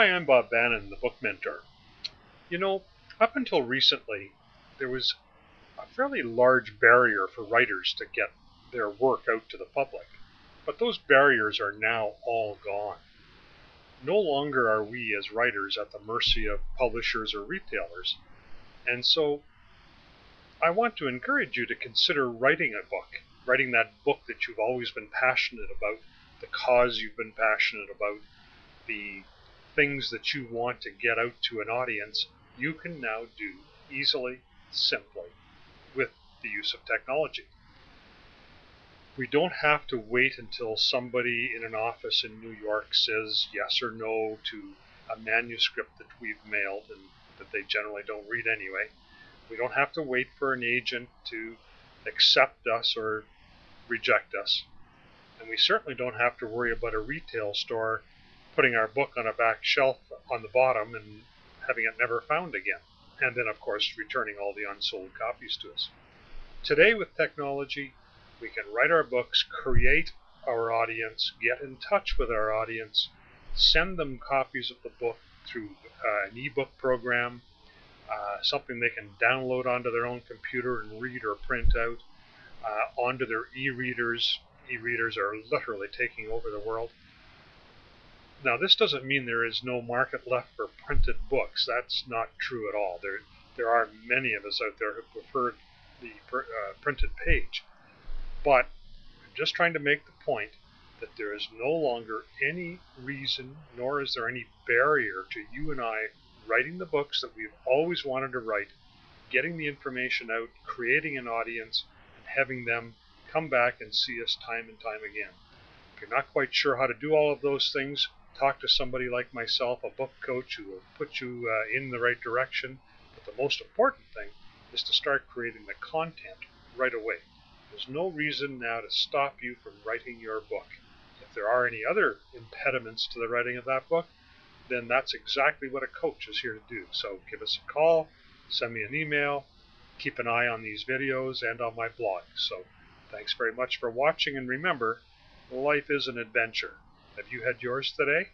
Hi, I'm Bob Bannon, the Book Mentor. You know, up until recently, there was a fairly large barrier for writers to get their work out to the public. But those barriers are now all gone. No longer are we as writers at the mercy of publishers or retailers. And so I want to encourage you to consider writing a book, writing that book that you've always been passionate about, the cause you've been passionate about, the things that you want to get out to an audience. You can now do easily, simply, with the use of technology. We don't have to wait until somebody in an office in New York says yes or no to a manuscript that we've mailed and that they generally don't read anyway. We don't have to wait for an agent to accept us or reject us. And we certainly don't have to worry about a retail store putting our book on a back shelf on the bottom and having it never found again. And then, of course, returning all the unsold copies to us. Today, with technology, we can write our books, create our audience, get in touch with our audience, send them copies of the book through an ebook program, something they can download onto their own computer and read or print out, onto their e-readers. E-readers are literally taking over the world. Now, this doesn't mean there is no market left for printed books. That's not true at all. There are many of us out there who prefer the printed page. But I'm just trying to make the point that there is no longer any reason, nor is there any barrier to you and I writing the books that we've always wanted to write, getting the information out, creating an audience, and having them come back and see us time and time again. If you're not quite sure how to do all of those things, talk to somebody like myself, a book coach, who will put you in the right direction. But the most important thing is to start creating the content right away. There's no reason now to stop you from writing your book. If there are any other impediments to the writing of that book, then that's exactly what a coach is here to do. So give us a call, send me an email, keep an eye on these videos and on my blog. So thanks very much for watching, and remember, life is an adventure. Have you had yours today?